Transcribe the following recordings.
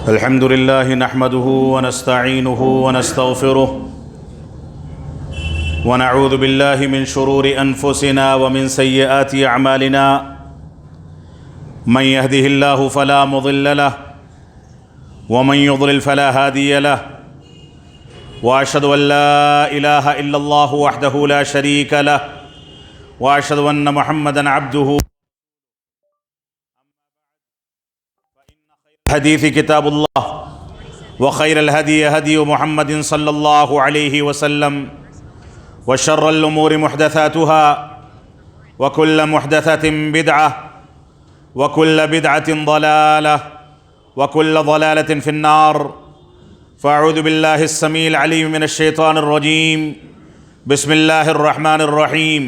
الحمد لله نحمده ونستعينه ونستغفره ونعوذ بالله من شرور أنفسنا ومن سيئات أعمالنا من يهده الله فلا مضل له ومن يضلل فلا هادي له وأشهد أن لا إله إلا الله وحده لا شريك له وأشهد أن محمدا عبده حديث كتاب الله وخير الهدي هدي محمد صلى الله عليه وسلم وشر الأمور محدثاتها وكل محدثة بدعة وكل بدعة ضلالة وكل ضلالة في النار. فأعوذ بالله السميع العليم من الشيطان الرجيم. بسم الله الرحمن الرحيم.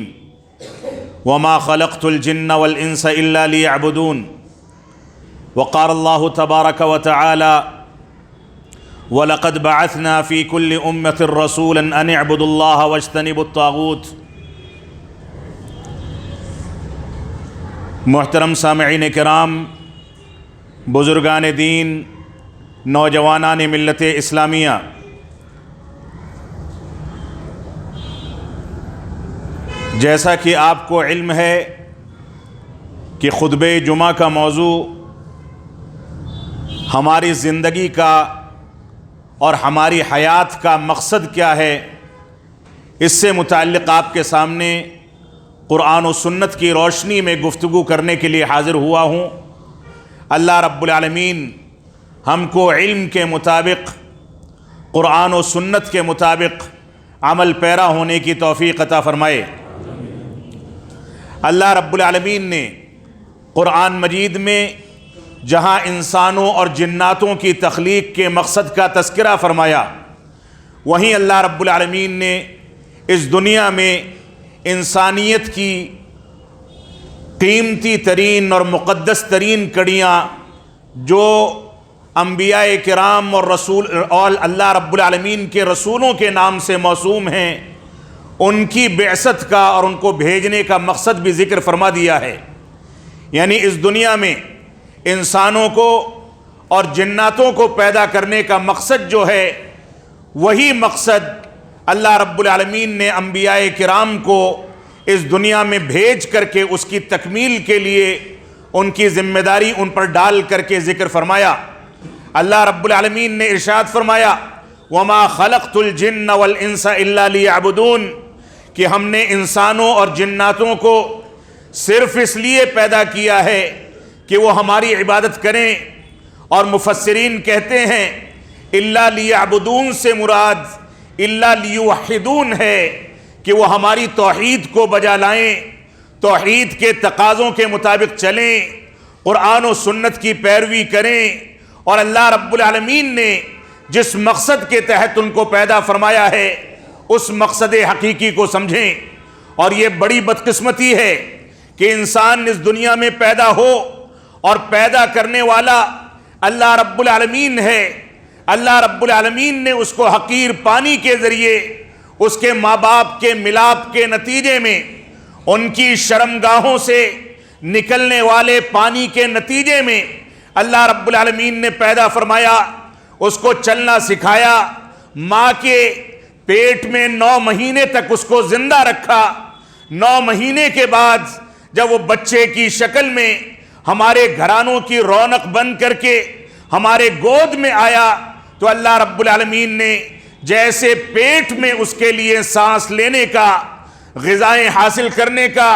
وما خلقت الجن والإنس إلا ليعبدون. وقال الله تبارك وتعالى وَلَقَدْ بَعَثْنَا فِي كُلِّ أُمَّةٍ رَسُولًا أَنِ اعْبُدُوا اللَّهَ وَاجْتَنِبُوا الطَّاغُوتَ. محترم سامعین کرام، بزرگان دین، نوجوانان ملت اسلامیہ، جیسا کہ آپ کو علم ہے کہ خطبہ جمعہ کا موضوع ہماری زندگی کا اور ہماری حیات کا مقصد کیا ہے، اس سے متعلق آپ کے سامنے قرآن و سنت کی روشنی میں گفتگو کرنے کے لیے حاضر ہوا ہوں. اللہ رب العالمین ہم کو علم کے مطابق، قرآن و سنت کے مطابق عمل پیرا ہونے کی توفیق عطا فرمائے. اللہ رب العالمین نے قرآن مجید میں جہاں انسانوں اور جناتوں کی تخلیق کے مقصد کا تذکرہ فرمایا، وہیں اللہ رب العالمین نے اس دنیا میں انسانیت کی قیمتی ترین اور مقدس ترین کڑیاں جو انبیاء کرام اور اللہ رب العالمین کے رسولوں کے نام سے موسوم ہیں، ان کی بعثت کا اور ان کو بھیجنے کا مقصد بھی ذکر فرما دیا ہے. یعنی اس دنیا میں انسانوں کو اور جناتوں کو پیدا کرنے کا مقصد جو ہے، وہی مقصد اللہ رب العالمین نے انبیاء کرام کو اس دنیا میں بھیج کر کے اس کی تکمیل کے لیے ان کی ذمہ داری ان پر ڈال کر کے ذکر فرمایا. اللہ رب العالمین نے ارشاد فرمایا وَمَا خَلَقْتُ الْجِنَّ وَالْإِنسَ إِلَّا لِيَعْبُدُونَ، کہ ہم نے انسانوں اور جناتوں کو صرف اس لیے پیدا کیا ہے کہ وہ ہماری عبادت کریں. اور مفسرین کہتے ہیں اِلَّا لِيَعْبُدُونَ سے مراد اِلَّا لِيُوَحِّدُونَ ہے کہ وہ ہماری توحید کو بجا لائیں، توحید کے تقاضوں کے مطابق چلیں، قرآن و سنت کی پیروی کریں، اور اللہ رب العالمین نے جس مقصد کے تحت ان کو پیدا فرمایا ہے اس مقصد حقیقی کو سمجھیں. اور یہ بڑی بدقسمتی ہے کہ انسان اس دنیا میں پیدا ہو اور پیدا کرنے والا اللہ رب العالمین ہے. اللہ رب العالمین نے اس کو حقیر پانی کے ذریعے اس کے ماں باپ کے ملاپ کے نتیجے میں ان کی شرمگاہوں سے نکلنے والے پانی کے نتیجے میں اللہ رب العالمین نے پیدا فرمایا، اس کو چلنا سکھایا، ماں کے پیٹ میں 9 مہینے تک اس کو زندہ رکھا. 9 مہینے کے بعد جب وہ بچے کی شکل میں ہمارے گھرانوں کی رونق بن کر کے ہمارے گود میں آیا تو اللہ رب العالمین نے جیسے پیٹ میں اس کے لیے سانس لینے کا، غذائیں حاصل کرنے کا،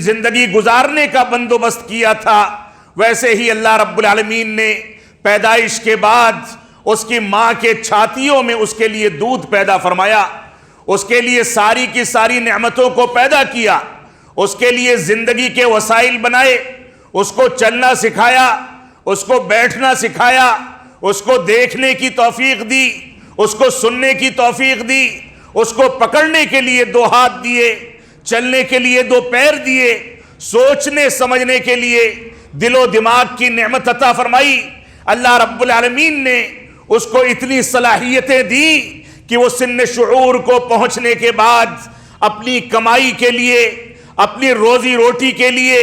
زندگی گزارنے کا بندوبست کیا تھا، ویسے ہی اللہ رب العالمین نے پیدائش کے بعد اس کی ماں کے چھاتیوں میں اس کے لیے دودھ پیدا فرمایا، اس کے لیے ساری کی ساری نعمتوں کو پیدا کیا، اس کے لیے زندگی کے وسائل بنائے، اس کو چلنا سکھایا، اس کو بیٹھنا سکھایا، اس کو دیکھنے کی توفیق دی، اس کو سننے کی توفیق دی، اس کو پکڑنے کے لیے 2 ہاتھ دیے، چلنے کے لیے 2 پیر دیے، سوچنے سمجھنے کے لیے دل و دماغ کی نعمت عطا فرمائی. اللہ رب العالمین نے اس کو اتنی صلاحیتیں دی کہ وہ سن شعور کو پہنچنے کے بعد اپنی کمائی کے لیے، اپنی روزی روٹی کے لیے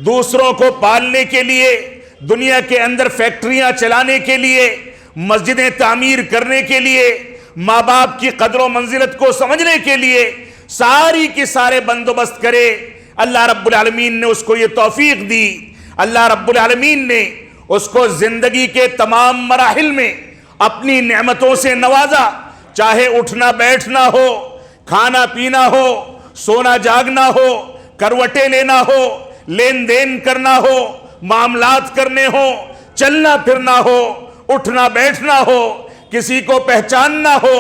دوسروں کو پالنے کے لیے، دنیا کے اندر فیکٹریاں چلانے کے لیے، مسجدیں تعمیر کرنے کے لیے، ماں باپ کی قدر و منزلت کو سمجھنے کے لیے ساری کی سارے بندوبست کرے، اللہ رب العالمین نے اس کو یہ توفیق دی۔ اللہ رب العالمین نے اس کو زندگی کے تمام مراحل میں اپنی نعمتوں سے نوازا، چاہے اٹھنا بیٹھنا ہو، کھانا پینا ہو، سونا جاگنا ہو، کروٹیں لینا ہو، لین دین کرنا ہو، معاملات کرنے ہو، چلنا پھرنا ہو، اٹھنا بیٹھنا ہو، کسی کو پہچاننا ہو،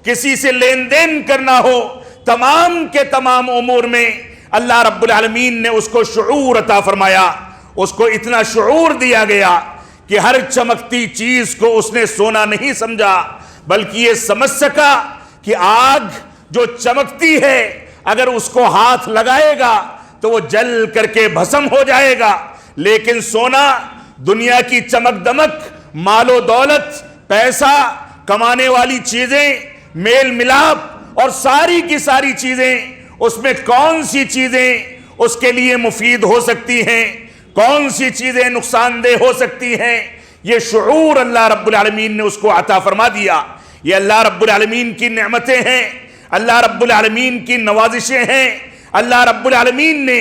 کسی سے لین دین کرنا ہو، تمام کے تمام امور میں اللہ رب العالمین نے اس کو شعور عطا فرمایا۔ اس کو اتنا شعور دیا گیا کہ ہر چمکتی چیز کو اس نے سونا نہیں سمجھا، بلکہ یہ سمجھ سکا کہ آگ جو چمکتی ہے اگر اس کو ہاتھ لگائے گا تو وہ جل کر کے بھسم ہو جائے گا، لیکن سونا، دنیا کی چمک دمک، مال و دولت، پیسہ کمانے والی چیزیں، میل ملاپ اور ساری کی ساری چیزیں، اس میں کون سی چیزیں اس کے لیے مفید ہو سکتی ہیں، کون سی چیزیں نقصان دہ ہو سکتی ہیں، یہ شعور اللہ رب العالمین نے اس کو عطا فرما دیا۔ یہ اللہ رب العالمین کی نعمتیں ہیں، اللہ رب العالمین کی نوازشیں ہیں۔ اللہ رب العالمین نے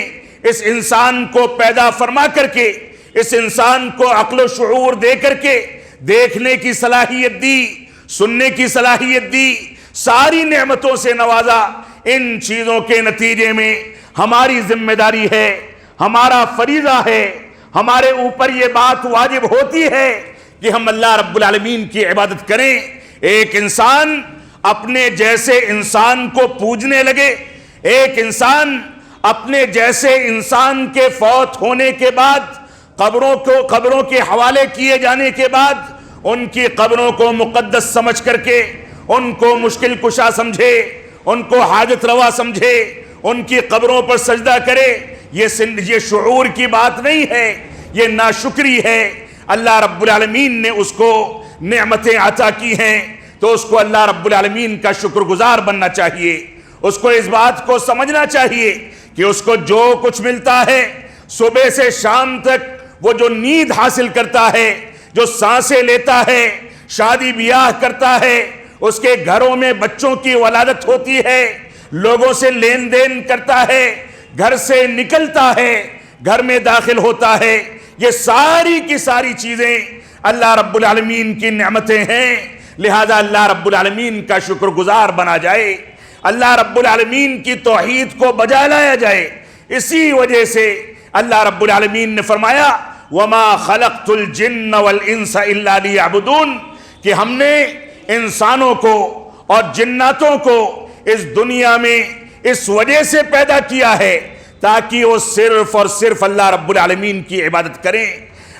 اس انسان کو پیدا فرما کر کے، اس انسان کو عقل و شعور دے کر کے دیکھنے کی صلاحیت دی، سننے کی صلاحیت دی، ساری نعمتوں سے نوازا۔ ان چیزوں کے نتیجے میں ہماری ذمہ داری ہے، ہمارا فریضہ ہے، ہمارے اوپر یہ بات واجب ہوتی ہے کہ ہم اللہ رب العالمین کی عبادت کریں۔ ایک انسان اپنے جیسے انسان کو پوجنے لگے، ایک انسان اپنے جیسے انسان کے فوت ہونے کے بعد، قبروں کے حوالے کیے جانے کے بعد، ان کی قبروں کو مقدس سمجھ کر کے ان کو مشکل کشا سمجھے، ان کو حاجت روا سمجھے، ان کی قبروں پر سجدہ کرے، یہ شعور کی بات نہیں ہے، یہ ناشکری ہے۔ اللہ رب العالمین نے اس کو نعمتیں عطا کی ہیں تو اس کو اللہ رب العالمین کا شکر گزار بننا چاہیے۔ اس کو اس بات کو سمجھنا چاہیے کہ اس کو جو کچھ ملتا ہے، صبح سے شام تک وہ جو نیند حاصل کرتا ہے، جو سانسیں لیتا ہے، شادی بیاہ کرتا ہے، اس کے گھروں میں بچوں کی ولادت ہوتی ہے، لوگوں سے لین دین کرتا ہے، گھر سے نکلتا ہے، گھر میں داخل ہوتا ہے، یہ ساری کی ساری چیزیں اللہ رب العالمین کی نعمتیں ہیں۔ لہذا اللہ رب العالمین کا شکر گزار بنا جائے، اللہ رب العالمین کی توحید کو بجا لایا جائے۔ اسی وجہ سے اللہ رب العالمین نے فرمایا وَمَا خَلَقْتُ الْجِنَّ وَالْإِنسَ إِلَّا لِيَعْبُدُونَ، کہ ہم نے انسانوں کو اور جناتوں کو اس دنیا میں اس وجہ سے پیدا کیا ہے تاکہ وہ صرف اور صرف اللہ رب العالمین کی عبادت کریں،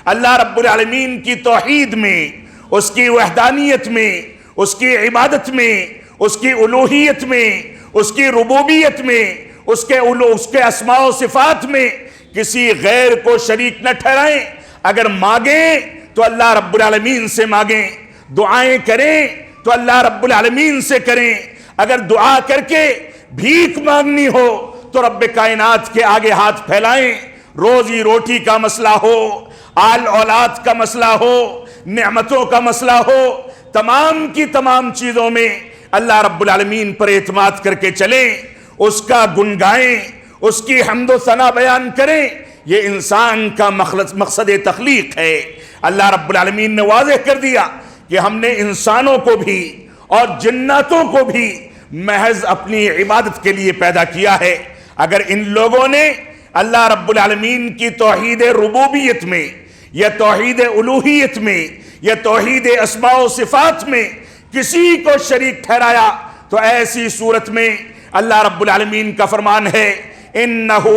اللہ رب العالمین کی توحید میں، اس کی وحدانیت میں، اس کی عبادت میں، اس کی الوہیت میں، اس کی ربوبیت میں، اس کے اسماء و صفات میں کسی غیر کو شریک نہ ٹھہرائیں۔ اگر مانگیں تو اللہ رب العالمین سے مانگیں، دعائیں کریں تو اللہ رب العالمین سے کریں۔ اگر دعا کر کے بھیک مانگنی ہو تو رب کائنات کے آگے ہاتھ پھیلائیں۔ روزی روٹی کا مسئلہ ہو، آل اولاد کا مسئلہ ہو، نعمتوں کا مسئلہ ہو، تمام کی تمام چیزوں میں اللہ رب العالمین پر اعتماد کر کے چلیں، اس کا گن گائیں، اس کی حمد و ثنا بیان کریں۔ یہ انسان کا مقصد تخلیق ہے۔ اللہ رب العالمین نے واضح کر دیا کہ ہم نے انسانوں کو بھی اور جناتوں کو بھی محض اپنی عبادت کے لیے پیدا کیا ہے۔ اگر ان لوگوں نے اللہ رب العالمین کی توحید ربوبیت میں یا توحید الوہیت میں یا توحید اسماء و صفات میں کسی کو شریک ٹھہرایا تو ایسی صورت میں اللہ رب العالمین کا فرمان ہے انہ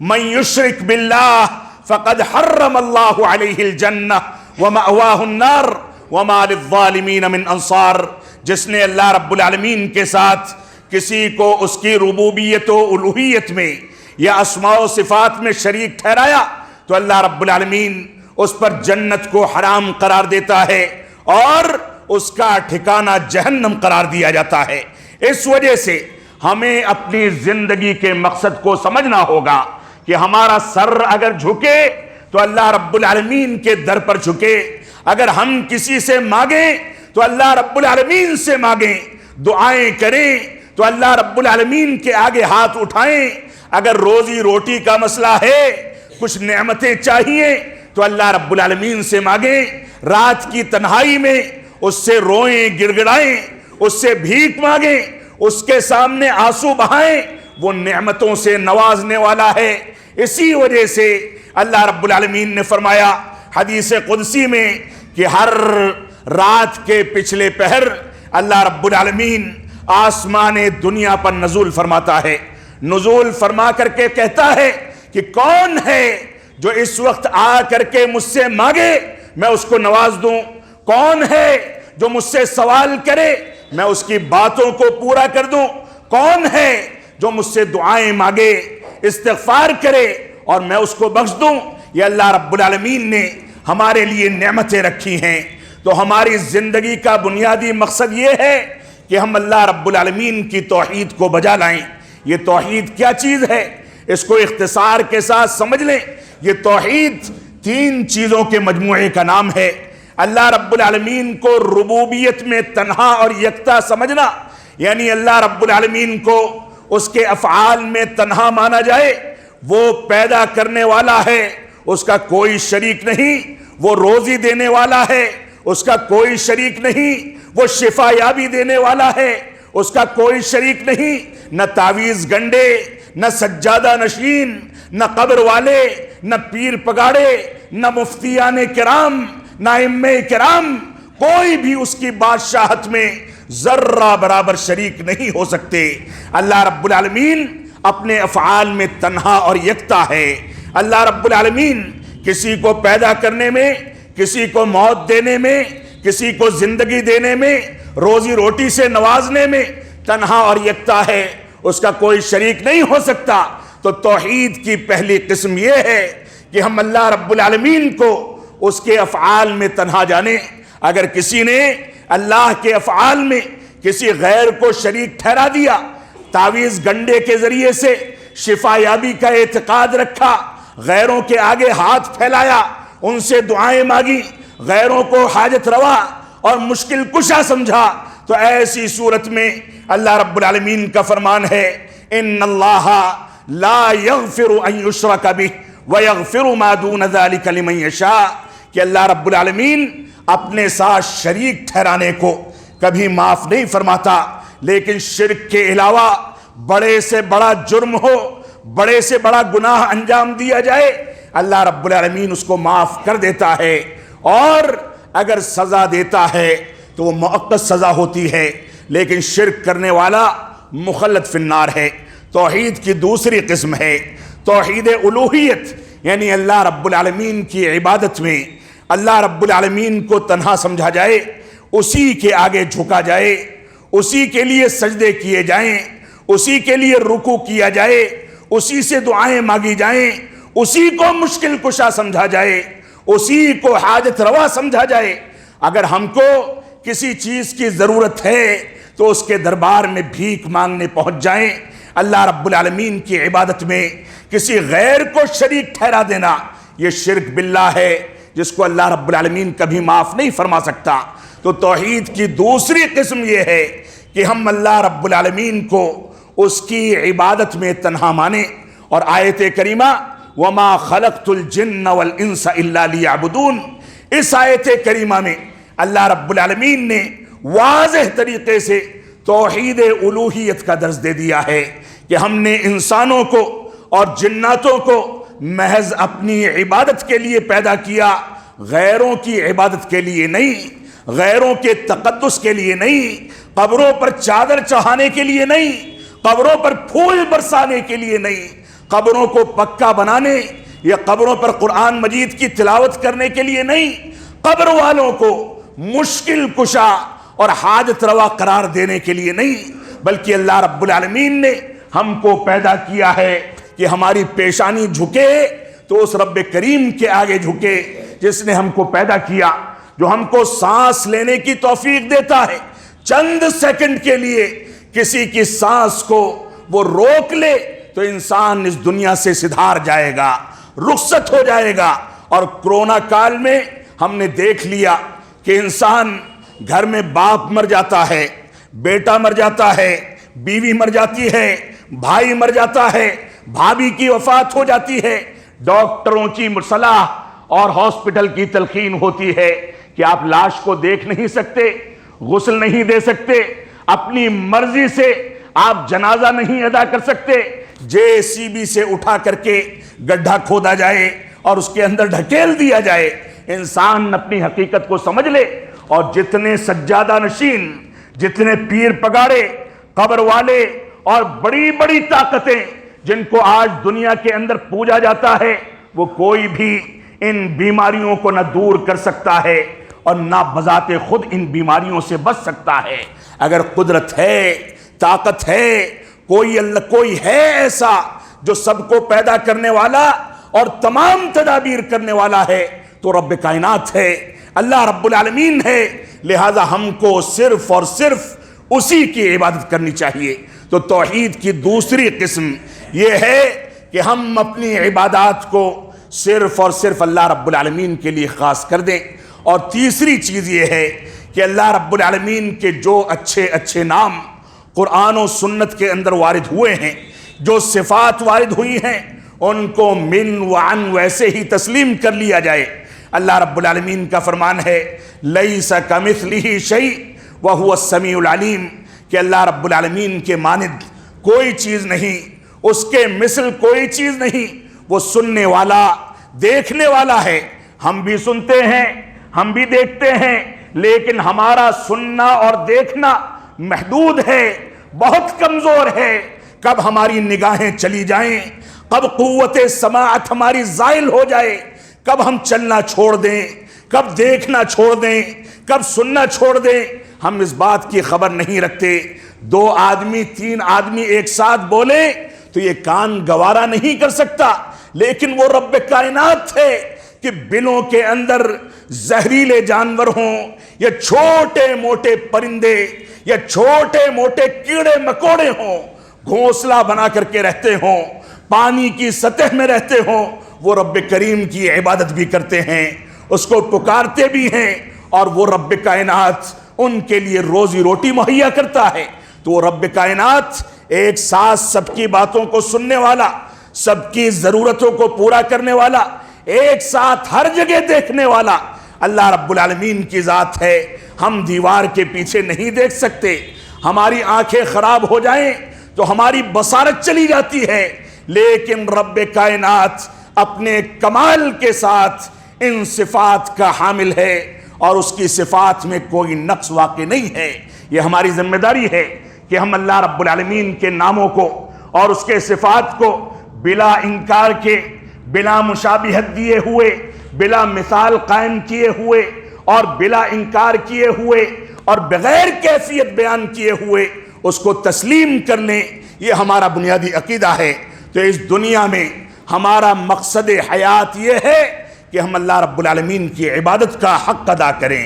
من یشرک باللہ فقد حرم اللہ علیہ الجنہ ومأواہ النار وما للظالمین من انصار۔ جس نے اللہ رب العالمین کے ساتھ کسی کو اس کی ربوبیت و الوہیت میں یا اسماء و صفات میں شریک ٹھہرایا تو اللہ رب العالمین اس پر جنت کو حرام قرار دیتا ہے اور اس کا ٹھکانہ جہنم قرار دیا جاتا ہے۔ اس وجہ سے ہمیں اپنی زندگی کے مقصد کو سمجھنا ہوگا کہ ہمارا سر اگر جھکے تو اللہ رب العالمین کے در پر جھکے، اگر ہم کسی سے مانگیں تو اللہ رب العالمین سے مانگیں، دعائیں کریں تو اللہ رب العالمین کے آگے ہاتھ اٹھائیں، اگر روزی روٹی کا مسئلہ ہے، کچھ نعمتیں چاہیے تو اللہ رب العالمین سے مانگیں، رات کی تنہائی میں اس سے روئیں، گڑ گڑائیں، اس سے بھیک مانگیں، اس کے سامنے آنسو بہائیں، وہ نعمتوں سے نوازنے والا ہے۔ اسی وجہ سے اللہ رب العالمین نے فرمایا حدیث قدسی میں کہ ہر رات کے پچھلے پہر اللہ رب العالمین آسمان دنیا پر نزول فرماتا ہے، نزول فرما کر کے کہتا ہے کہ کون ہے جو اس وقت آ کر کے مجھ سے مانگے میں اس کو نواز دوں، کون ہے جو مجھ سے سوال کرے میں اس کی باتوں کو پورا کر دوں، کون ہے جو مجھ سے دعائیں مانگے، استغفار کرے اور میں اس کو بخش دوں۔ یہ اللہ رب العالمین نے ہمارے لیے نعمتیں رکھی ہیں۔ تو ہماری زندگی کا بنیادی مقصد یہ ہے کہ ہم اللہ رب العالمین کی توحید کو بجا لائیں۔ یہ توحید کیا چیز ہے؟ اس کو اختصار کے ساتھ سمجھ لیں، یہ توحید 3 چیزوں کے مجموعے کا نام ہے۔ اللہ رب العالمین کو ربوبیت میں تنہا اور یکتا سمجھنا، یعنی اللہ رب العالمین کو اس کے افعال میں تنہا مانا جائے، وہ پیدا کرنے والا ہے، اس کا کوئی شریک نہیں، وہ روزی دینے والا ہے، اس کا کوئی شریک نہیں، وہ شفا یابی دینے والا ہے، اس کا کوئی شریک نہیں، نہ تعویذ گنڈے، نہ سجادہ نشین، نہ قبر والے، نہ پیر پگاڑے، نہ مفتیان کرام، نہ ائمہ کرام، کوئی بھی اس کی بادشاہت میں ذرہ برابر شریک نہیں ہو سکتے۔ اللہ رب العالمین اپنے افعال میں تنہا اور یکتا ہے۔ اللہ رب العالمین کسی کو پیدا کرنے میں، کسی کو موت دینے میں، کسی کو زندگی دینے میں، روزی روٹی سے نوازنے میں تنہا اور یکتا ہے، اس کا کوئی شریک نہیں ہو سکتا۔ تو توحید کی پہلی قسم یہ ہے کہ ہم اللہ رب العالمین کو اس کے افعال میں تنہا جانیں۔ اگر کسی نے اللہ کے افعال میں کسی غیر کو شریک ٹھہرا دیا، تعویذ گنڈے کے ذریعے سے شفا یابی کا اعتقاد رکھا، غیروں کے آگے ہاتھ پھیلایا، ان سے دعائیں مانگی، غیروں کو حاجت روا اور مشکل کشا سمجھا، تو ایسی صورت میں اللہ رب العالمین کا فرمان ہے ان اللہ لا یغفر ان یشرک بہ ویغفر ما دون ذلک لمن یشاء، کہ اللہ رب العالمین اپنے ساتھ شریک ٹھہرانے کو کبھی معاف نہیں فرماتا، لیکن شرک کے علاوہ بڑے سے بڑا جرم ہو، بڑے سے بڑا گناہ انجام دیا جائے، اللہ رب العالمین اس کو معاف کر دیتا ہے، اور اگر سزا دیتا ہے تو وہ مؤقت سزا ہوتی ہے، لیکن شرک کرنے والا مخلد فی النار ہے۔ توحید کی دوسری قسم ہے توحید الوہیت، یعنی اللہ رب العالمین کی عبادت میں اللہ رب العالمین کو تنہا سمجھا جائے، اسی کے آگے جھکا جائے، اسی کے لیے سجدے کیے جائیں، اسی کے لیے رکوع کیا جائے، اسی سے دعائیں مانگی جائیں، اسی کو مشکل کشا سمجھا جائے، اسی کو حاجت روا سمجھا جائے۔ اگر ہم کو کسی چیز کی ضرورت ہے تو اس کے دربار میں بھیک مانگنے پہنچ جائیں۔ اللہ رب العالمین کی عبادت میں کسی غیر کو شریک ٹھہرا دینا یہ شرک باللہ ہے، جس کو اللہ رب العالمین کبھی معاف نہیں فرما سکتا۔ تو توحید کی دوسری قسم یہ ہے کہ ہم اللہ رب العالمین کو اس کی عبادت میں تنہا مانیں، اور آیت کریمہ وَمَا خَلَقْتُ الْجِنَّ وَالْإِنسَ إِلَّا لِيَعْبُدُونَ، اس آیت کریمہ میں اللہ رب العالمین نے واضح طریقے سے توحید الوہیت کا درس دے دیا ہے کہ ہم نے انسانوں کو اور جناتوں کو محض اپنی عبادت کے لیے پیدا کیا، غیروں کی عبادت کے لیے نہیں، غیروں کے تقدس کے لیے نہیں، قبروں پر چادر چڑھانے کے لیے نہیں، قبروں پر پھول برسانے کے لیے نہیں، قبروں کو پکا بنانے یا قبروں پر قرآن مجید کی تلاوت کرنے کے لیے نہیں، قبر والوں کو مشکل کشا اور حاجت روا قرار دینے کے لیے نہیں، بلکہ اللہ رب العالمین نے ہم کو پیدا کیا ہے کہ ہماری پیشانی جھکے تو اس رب کریم کے آگے جھکے جس نے ہم کو پیدا کیا، جو ہم کو سانس لینے کی توفیق دیتا ہے۔ چند سیکنڈ کے لیے کسی کی سانس کو وہ روک لے تو انسان اس دنیا سے سدھار جائے گا، رخصت ہو جائے گا۔ اور کرونا کال میں ہم نے دیکھ لیا کہ انسان گھر میں باپ مر جاتا ہے، بیٹا مر جاتا ہے، بیوی مر جاتی ہے، بھائی مر جاتا ہے، بھابھی کی وفات ہو جاتی ہے، ڈاکٹروں کی صلاح اور ہاسپٹل کی تلقین ہوتی ہے کہ آپ لاش کو دیکھ نہیں سکتے، غسل نہیں دے سکتے، اپنی مرضی سے آپ جنازہ نہیں ادا کر سکتے، JCB سے اٹھا کر کے گڈھا کھودا جائے اور اس کے اندر ڈھکیل دیا جائے۔ انسان اپنی حقیقت کو سمجھ لے، اور جتنے سجادہ نشین، جتنے پیر پگاڑے، قبر والے اور بڑی بڑی طاقتیں جن کو آج دنیا کے اندر پوجا جاتا ہے، وہ کوئی بھی ان بیماریوں کو نہ دور کر سکتا ہے اور نہ بذات خود ان بیماریوں سے بچ سکتا ہے۔ اگر قدرت ہے، طاقت ہے، کوئی ہے ایسا جو سب کو پیدا کرنے والا اور تمام تدابیر کرنے والا ہے، تو رب کائنات ہے، اللہ رب العالمین ہے۔ لہذا ہم کو صرف اور صرف اسی کی عبادت کرنی چاہیے۔ تو توحید کی دوسری قسم یہ ہے کہ ہم اپنی عبادات کو صرف اور صرف اللہ رب العالمین کے لیے خاص کر دیں۔ اور تیسری چیز یہ ہے کہ اللہ رب العالمین کے جو اچھے اچھے نام قرآن و سنت کے اندر وارد ہوئے ہیں، جو صفات وارد ہوئی ہیں، ان کو من وعن ویسے ہی تسلیم کر لیا جائے۔ اللہ رب العالمین کا فرمان ہے لیس کمثلہ شیء وہو السمیع العلیم، کہ اللہ رب العالمین کے مانند کوئی چیز نہیں، اس کے مثل کوئی چیز نہیں، وہ سننے والا، دیکھنے والا ہے۔ ہم بھی سنتے ہیں، ہم بھی دیکھتے ہیں، لیکن ہمارا سننا اور دیکھنا محدود ہے، بہت کمزور ہے۔ کب ہماری نگاہیں چلی جائیں، کب قوت سماعت ہماری زائل ہو جائے، کب ہم چلنا چھوڑ دیں، کب دیکھنا چھوڑ دیں، کب سننا چھوڑ دیں، ہم اس بات کی خبر نہیں رکھتے۔ 2 آدمی 3 آدمی ایک ساتھ بولے تو یہ کان گوارا نہیں کر سکتا، لیکن وہ رب کائنات ہے کہ بلوں کے اندر زہریلے جانور ہوں یا چھوٹے موٹے پرندے یا چھوٹے موٹے کیڑے مکوڑے ہوں، گھونسلہ بنا کر کے رہتے ہوں، پانی کی سطح میں رہتے ہوں، وہ رب کریم کی عبادت بھی کرتے ہیں، اس کو پکارتے بھی ہیں، اور وہ رب کائنات ان کے لیے روزی روٹی مہیا کرتا ہے۔ تو وہ رب کائنات ایک ساتھ سب کی باتوں کو سننے والا، سب کی ضرورتوں کو پورا کرنے والا، ایک ساتھ ہر جگہ دیکھنے والا اللہ رب العالمین کی ذات ہے۔ ہم دیوار کے پیچھے نہیں دیکھ سکتے، ہماری آنکھیں خراب ہو جائیں تو ہماری بصارت چلی جاتی ہے، لیکن رب کائنات اپنے کمال کے ساتھ ان صفات کا حامل ہے، اور اس کی صفات میں کوئی نقص واقع نہیں ہے۔ یہ ہماری ذمہ داری ہے کہ ہم اللہ رب العالمین کے ناموں کو اور اس کے صفات کو بلا انکار کے، بلا مشابہت دیے ہوئے، بلا مثال قائم کیے ہوئے اور بلا انکار کیے ہوئے اور بغیر کیفیت بیان کیے ہوئے اس کو تسلیم کر لیں۔ یہ ہمارا بنیادی عقیدہ ہے۔ تو اس دنیا میں ہمارا مقصد حیات یہ ہے کہ ہم اللہ رب العالمین کی عبادت کا حق ادا کریں،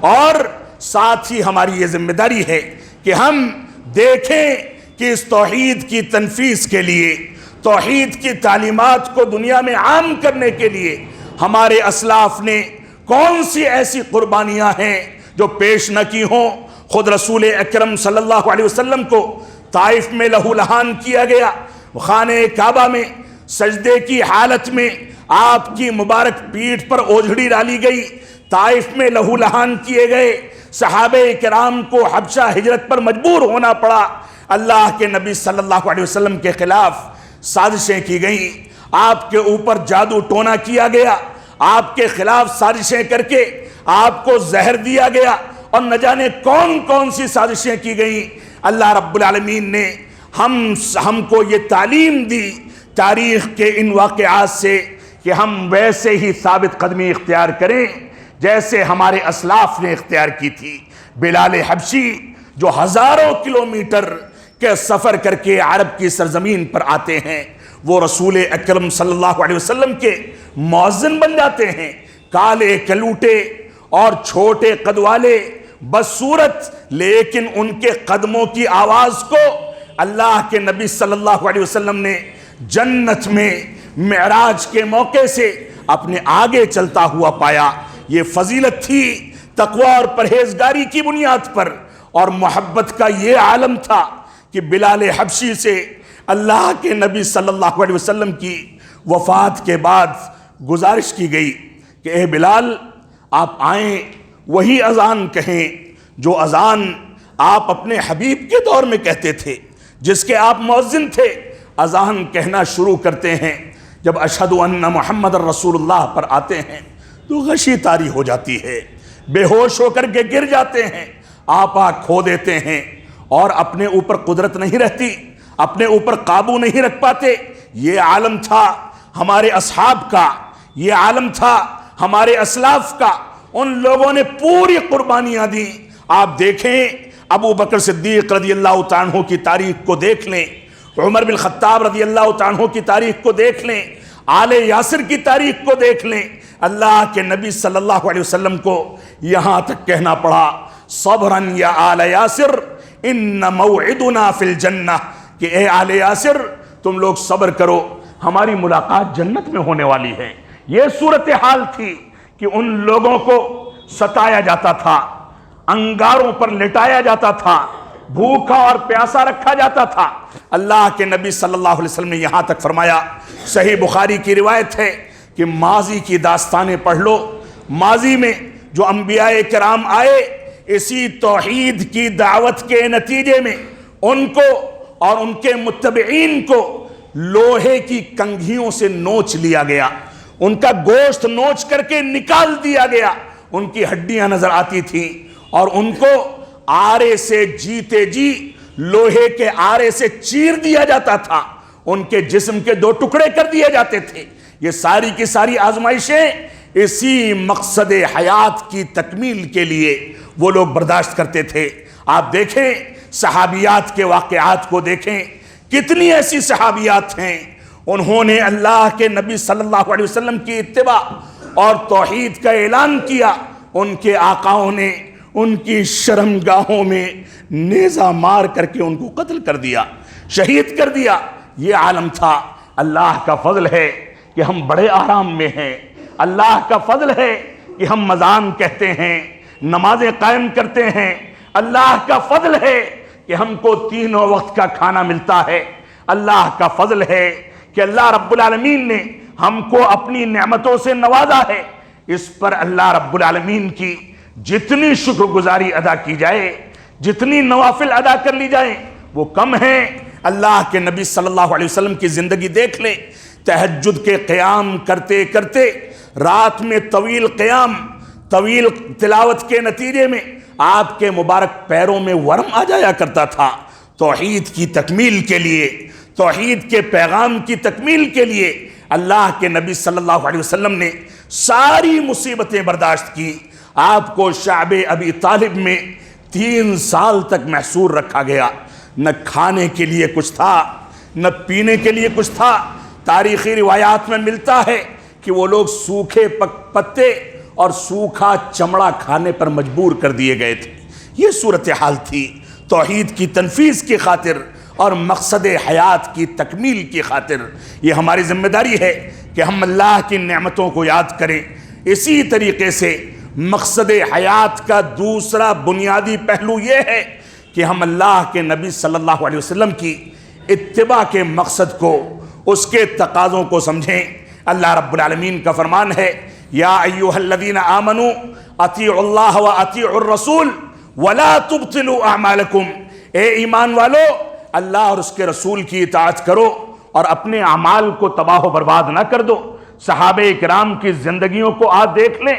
اور ساتھ ہی ہماری یہ ذمہ داری ہے کہ ہم دیکھیں کہ اس توحید کی تنفیذ کے لیے، توحید کی تعلیمات کو دنیا میں عام کرنے کے لیے ہمارے اسلاف نے کون سی ایسی قربانیاں ہیں جو پیش نہ کی ہوں۔ خود رسول اکرم صلی اللہ علیہ وسلم کو طائف میں لہو لہان کیا گیا، خانہ کعبہ میں سجدے کی حالت میں آپ کی مبارک پیٹھ پر اوجھڑی ڈالی گئی، طائف میں لہو لہان کیے گئے، صحابہ کرام کو حبشہ ہجرت پر مجبور ہونا پڑا، اللہ کے نبی صلی اللہ علیہ وسلم کے خلاف سازشیں کی گئیں، آپ کے اوپر جادو ٹونا کیا گیا، آپ کے خلاف سازشیں کر کے آپ کو زہر دیا گیا، اور نہ جانے کون کون سی سازشیں کی گئیں۔ اللہ رب العالمین نے ہم کو یہ تعلیم دی تاریخ کے ان واقعات سے کہ ہم ویسے ہی ثابت قدمی اختیار کریں جیسے ہمارے اسلاف نے اختیار کی تھی۔ بلال حبشی جو ہزاروں کلومیٹر کے سفر کر کے عرب کی سرزمین پر آتے ہیں، وہ رسول اکرم صلی اللہ علیہ وسلم کے مؤذن بن جاتے ہیں، کالے کلوٹے اور چھوٹے قد والے، بدصورت، لیکن ان کے قدموں کی آواز کو اللہ کے نبی صلی اللہ علیہ وسلم نے جنت میں معراج کے موقع سے اپنے آگے چلتا ہوا پایا۔ یہ فضیلت تھی تقوی اور پرہیزگاری کی بنیاد پر، اور محبت کا یہ عالم تھا کہ بلال حبشی سے اللہ کے نبی صلی اللہ علیہ وسلم کی وفات کے بعد گزارش کی گئی کہ اے بلال، آپ آئیں، وہی اذان کہیں جو اذان آپ اپنے حبیب کے دور میں کہتے تھے، جس کے آپ مؤذن تھے۔ اذان کہنا شروع کرتے ہیں، جب اشہد ان محمد رسول اللہ پر آتے ہیں تو غشی طاری ہو جاتی ہے، بے ہوش ہو کر کے گر جاتے ہیں، آپا کھو دیتے ہیں، اور اپنے اوپر قدرت نہیں رہتی، اپنے اوپر قابو نہیں رکھ پاتے۔ یہ عالم تھا ہمارے اصحاب کا، یہ عالم تھا ہمارے اسلاف کا، ان لوگوں نے پوری قربانیاں دی۔ آپ دیکھیں ابو بکر صدیق رضی اللہ تعالیٰ عنہ کی تاریخ کو دیکھ لیں، عمر بن خطاب رضی اللہ تعالیٰ عنہ کی تاریخ کو دیکھ لیں، آل یاسر کی تاریخ کو دیکھ لیں۔ اللہ کے نبی صلی اللہ علیہ وسلم کو یہاں تک کہنا پڑا صبراً یا آل یاسر ان موعدنا فی الجنہ، کہ اے آل یاسر تم لوگ صبر کرو، ہماری ملاقات جنت میں ہونے والی ہے۔ یہ صورتحال تھی کہ ان لوگوں کو ستایا جاتا تھا، انگاروں پر لٹایا جاتا تھا، بھوکا اور پیاسا رکھا جاتا تھا۔ اللہ کے نبی صلی اللہ علیہ وسلم نے یہاں تک فرمایا، صحیح بخاری کی روایت ہے کہ ماضی کی داستانیں پڑھ لو، ماضی میں جو انبیاء کرام آئے، اسی توحید کی دعوت کے نتیجے میں ان کو اور ان کے متبعین کو لوہے کی کنگھیوں سے نوچ لیا گیا، ان کا گوشت نوچ کر کے نکال دیا گیا، ان کی ہڈیاں نظر آتی تھیں، اور ان کو آرے سے جیتے جی لوہے کے آرے سے چیر دیا جاتا تھا، ان کے جسم کے دو ٹکڑے کر دیے جاتے تھے۔ یہ ساری کی ساری آزمائشیں اسی مقصد حیات کی تکمیل کے لیے وہ لوگ برداشت کرتے تھے۔ آپ دیکھیں صحابیات کے واقعات کو دیکھیں، کتنی ایسی صحابیات ہیں انہوں نے اللہ کے نبی صلی اللہ علیہ وسلم کی اتباع اور توحید کا اعلان کیا، ان کے آقاؤں نے ان کی شرمگاہوں میں نیزہ مار کر کے ان کو قتل کر دیا، شہید کر دیا۔ یہ عالم تھا۔ اللہ کا فضل ہے کہ ہم بڑے آرام میں ہیں، اللہ کا فضل ہے کہ ہم مذان کہتے ہیں، نمازیں قائم کرتے ہیں، اللہ کا فضل ہے کہ ہم کو تینوں وقت کا کھانا ملتا ہے، اللہ کا فضل ہے کہ اللہ رب العالمین نے ہم کو اپنی نعمتوں سے نوازا ہے۔ اس پر اللہ رب العالمین کی جتنی شکر گزاری ادا کی جائے، جتنی نوافل ادا کر لی جائیں، وہ کم ہیں۔ اللہ کے نبی صلی اللہ علیہ وسلم کی زندگی دیکھ لیں، تہجد کے قیام کرتے کرتے، رات میں طویل قیام، طویل تلاوت کے نتیجے میں آپ کے مبارک پیروں میں ورم آ جایا کرتا تھا۔ توحید کی تکمیل کے لیے، توحید کے پیغام کی تکمیل کے لیے اللہ کے نبی صلی اللہ علیہ وسلم نے ساری مصیبتیں برداشت کی۔ آپ کو شعب ابی طالب میں 3 سال تک محصور رکھا گیا، نہ کھانے کے لیے کچھ تھا، نہ پینے کے لیے کچھ تھا۔ تاریخی روایات میں ملتا ہے کہ وہ لوگ سوکھے پتے اور سوکھا چمڑا کھانے پر مجبور کر دیے گئے تھے۔ یہ صورتحال تھی۔ توحید کی تنفیذ کی خاطر اور مقصد حیات کی تکمیل کی خاطر یہ ہماری ذمہ داری ہے کہ ہم اللہ کی نعمتوں کو یاد کریں۔ اسی طریقے سے مقصد حیات کا دوسرا بنیادی پہلو یہ ہے کہ ہم اللہ کے نبی صلی اللہ علیہ وسلم کی اتباع کے مقصد کو، اس کے تقاضوں کو سمجھیں۔ اللہ رب العالمین کا فرمان ہے، یا ایھا الذین آمنوا اطیعوا اللہ واطیعوا الرسول ولا تبطلوا اعمالکم، اے ایمان والو اللہ اور اس کے رسول کی اطاعت کرو اور اپنے اعمال کو تباہ و برباد نہ کر دو۔ صحابہ کرام کی زندگیوں کو آپ دیکھ لیں،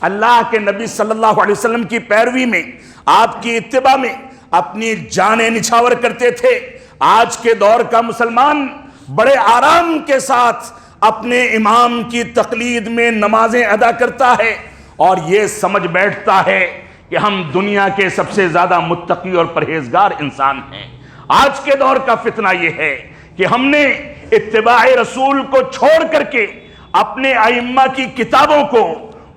اللہ کے نبی صلی اللہ علیہ وسلم کی پیروی میں، آپ کی اتباع میں اپنی جانیں نچھاور کرتے تھے۔ آج کے دور کا مسلمان بڑے آرام کے ساتھ اپنے امام کی تقلید میں نمازیں ادا کرتا ہے اور یہ سمجھ بیٹھتا ہے کہ ہم دنیا کے سب سے زیادہ متقی اور پرہیزگار انسان ہیں۔ آج کے دور کا فتنہ یہ ہے کہ ہم نے اتباع رسول کو چھوڑ کر کے اپنے ائمہ کی کتابوں کو،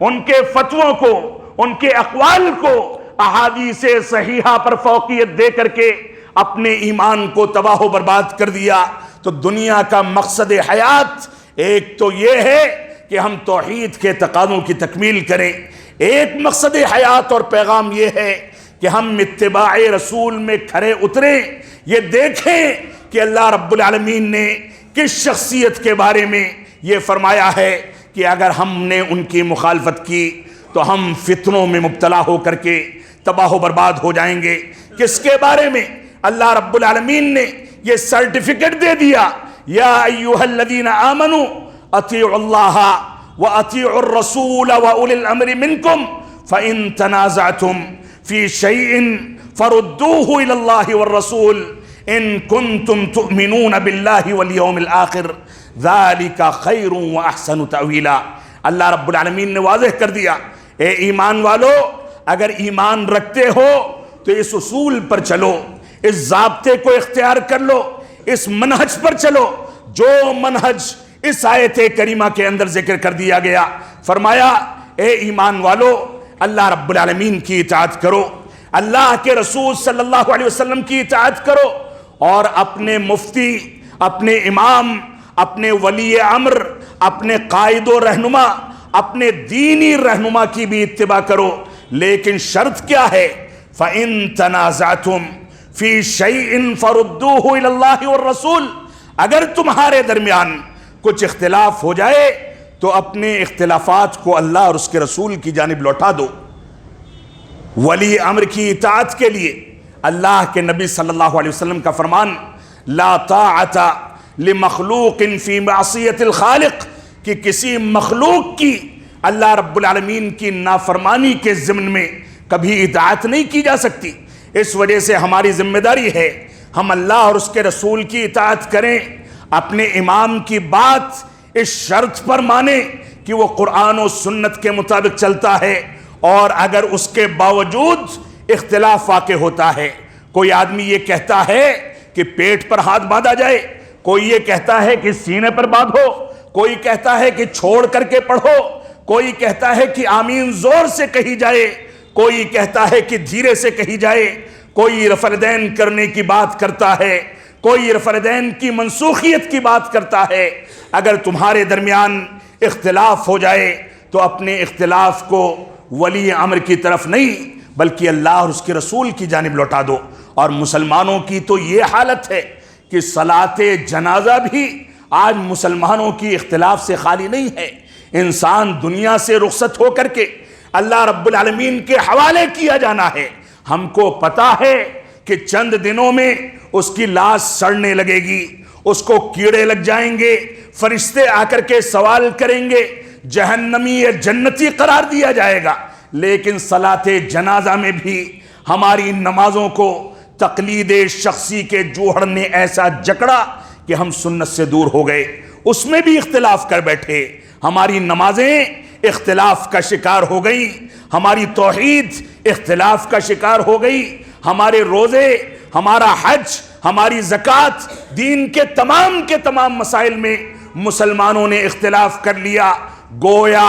ان کے فتووں کو، ان کے اقوال کو احادیث صحیحہ پر فوقیت دے کر کے اپنے ایمان کو تباہ و برباد کر دیا۔ تو دنیا کا مقصد حیات ایک تو یہ ہے کہ ہم توحید کے تقاضوں کی تکمیل کریں، ایک مقصد حیات اور پیغام یہ ہے کہ ہم اتباع رسول میں کھرے اتریں، یہ دیکھیں کہ اللہ رب العالمین نے کس شخصیت کے بارے میں یہ فرمایا ہے کہ اگر ہم نے ان کی مخالفت کی تو ہم فتنوں میں مبتلا ہو کر کے تباہ و برباد ہو جائیں گے۔ کس کے بارے میں؟ اللہ رب العالمین نے یہ سرٹیفکیٹ دے دیا، یا ایھا الذین آمنوا اطیعوا اللہ واطیعوا الرسول واولی الامر منکم فان تنازعتم فی شیء فردوه الی اللہ والرسول ان کنتم تؤمنون باللہ والیوم الآخر ذالک خیر واحسن تأویلا۔ اللہ رب العالمین نے واضح کر دیا، اے ایمان والو، اگر ایمان رکھتے ہو تو اس اصول پر چلو، اس ضابطے کو اختیار کر لو، اس منہج پر چلو جو منہج اس آیت کریمہ کے اندر ذکر کر دیا گیا۔ فرمایا اے ایمان والو، اللہ رب العالمین کی اطاعت کرو، اللہ کے رسول صلی اللہ علیہ وسلم کی اطاعت کرو، اور اپنے مفتی، اپنے امام، اپنے ولی امر، اپنے قائد و رہنما، اپنے دینی رہنما کی بھی اتباع کرو، لیکن شرط کیا ہے؟ فَإِن تَنَازَعْتُمْ فِي شَيْءٍ فَرُدُّوهُ إِلَى اللَّهِ وَالرَّسُولِ، اگر تمہارے درمیان کچھ اختلاف ہو جائے تو اپنے اختلافات کو اللہ اور اس کے رسول کی جانب لوٹا دو۔ ولی امر کی اطاعت کے لیے اللہ کے نبی صلی اللہ علیہ وسلم کا فرمان، لا طاعت لمخلوق فی معصیت الخالق، کہ کسی مخلوق کی اللہ رب العالمین کی نافرمانی کے ضمن میں کبھی اطاعت نہیں کی جا سکتی۔ اس وجہ سے ہماری ذمہ داری ہے ہم اللہ اور اس کے رسول کی اطاعت کریں، اپنے امام کی بات اس شرط پر مانیں کہ وہ قرآن و سنت کے مطابق چلتا ہے، اور اگر اس کے باوجود اختلاف واقع ہوتا ہے، کوئی آدمی یہ کہتا ہے کہ پیٹ پر ہاتھ باندھا جائے، کوئی یہ کہتا ہے کہ سینے پر باندھو، کوئی کہتا ہے کہ چھوڑ کر کے پڑھو، کوئی کہتا ہے کہ آمین زور سے کہی جائے، کوئی کہتا ہے کہ دھیرے سے کہی جائے، کوئی رفع الیدین کرنے کی بات کرتا ہے، کوئی رفع الیدین کی منسوخیت کی بات کرتا ہے۔ اگر تمہارے درمیان اختلاف ہو جائے تو اپنے اختلاف کو ولی امر کی طرف نہیں بلکہ اللہ اور اس کے رسول کی جانب لوٹا دو۔ اور مسلمانوں کی تو یہ حالت ہے کہ صلاۃ جنازہ بھی آج مسلمانوں کی اختلاف سے خالی نہیں ہے۔ انسان دنیا سے رخصت ہو کر کے اللہ رب العالمین کے حوالے کیا جانا ہے۔ ہم کو پتا ہے کہ چند دنوں میں اس کی لاش سڑنے لگے گی، اس کو کیڑے لگ جائیں گے، فرشتے آ کر کے سوال کریں گے، جہنمی یا جنتی قرار دیا جائے گا۔ لیکن صلاۃ جنازہ میں بھی ہماری نمازوں کو تقلید شخصی کے جوہر نے ایسا جکڑا کہ ہم سنت سے دور ہو گئے، اس میں بھی اختلاف کر بیٹھے۔ ہماری نمازیں اختلاف کا شکار ہو گئی، ہماری توحید اختلاف کا شکار ہو گئی، ہمارے روزے، ہمارا حج، ہماری زکوٰۃ، دین کے تمام مسائل میں مسلمانوں نے اختلاف کر لیا۔ گویا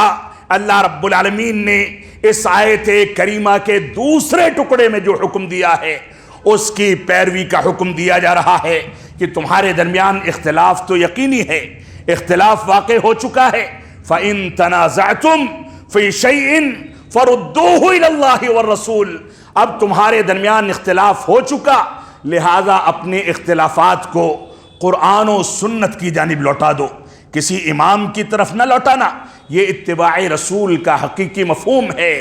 اللہ رب العالمین نے اس آیت کریمہ کے دوسرے ٹکڑے میں جو حکم دیا ہے اس کی پیروی کا حکم دیا جا رہا ہے کہ تمہارے درمیان اختلاف تو یقینی ہے، اختلاف واقع ہو چکا ہے۔ فَإِن تَنَازَعْتُمْ فِي شَيْءٍ فَرُدُّوهُ إِلَى اللَّهِ وَالرَّسُولِ، اب تمہارے درمیان اختلاف ہو چکا، لہذا اپنے اختلافات کو قرآن و سنت کی جانب لوٹا دو، کسی امام کی طرف نہ لوٹانا۔ یہ اتباع رسول کا حقیقی مفہوم ہے،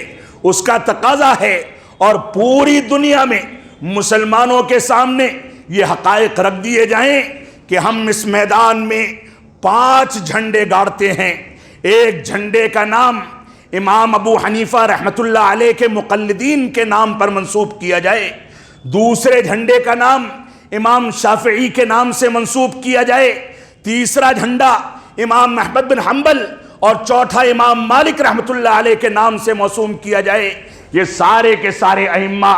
اس کا تقاضا ہے، اور پوری دنیا میں مسلمانوں کے سامنے یہ حقائق رکھ دیے جائیں کہ ہم اس میدان میں 5 جھنڈے گاڑتے ہیں۔ ایک جھنڈے کا نام امام ابو حنیفہ رحمۃ اللہ علیہ کے مقلدین کے نام پر منسوب کیا جائے، دوسرے جھنڈے کا نام امام شافعی کے نام سے منسوب کیا جائے، تیسرا جھنڈا امام احمد بن حنبل اور چوتھا امام مالک رحمۃ اللہ علیہ کے نام سے موسوم کیا جائے۔ یہ سارے کے سارے ائمہ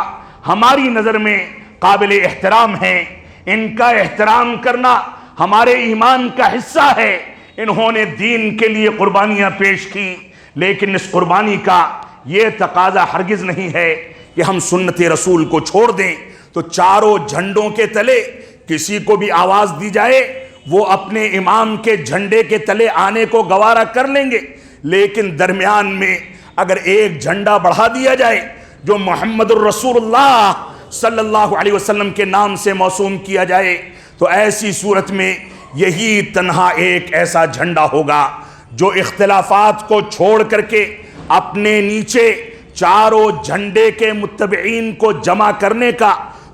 ہماری نظر میں قابل احترام ہیں، ان کا احترام کرنا ہمارے ایمان کا حصہ ہے۔ انہوں نے دین کے لیے قربانیاں پیش کی، لیکن اس قربانی کا یہ تقاضا ہرگز نہیں ہے کہ ہم سنت رسول کو چھوڑ دیں، تو چاروں جھنڈوں کے تلے کسی کو بھی آواز دی جائے وہ اپنے امام کے جھنڈے کے تلے آنے کو گوارا کر لیں گے، لیکن درمیان میں اگر ایک جھنڈا بڑھا دیا جائے جو محمد الرسول اللہ صلی اللہ علیہ وسلم کے نام سے موسوم کیا جائے، تو ایسی صورت میں یہی تنہا ایک ایسا جھنڈا ہوگا جو اختلافات کو چھوڑ کر کے اپنے نیچے چاروں جھنڈے کے متبعین کو جمع کرنے کا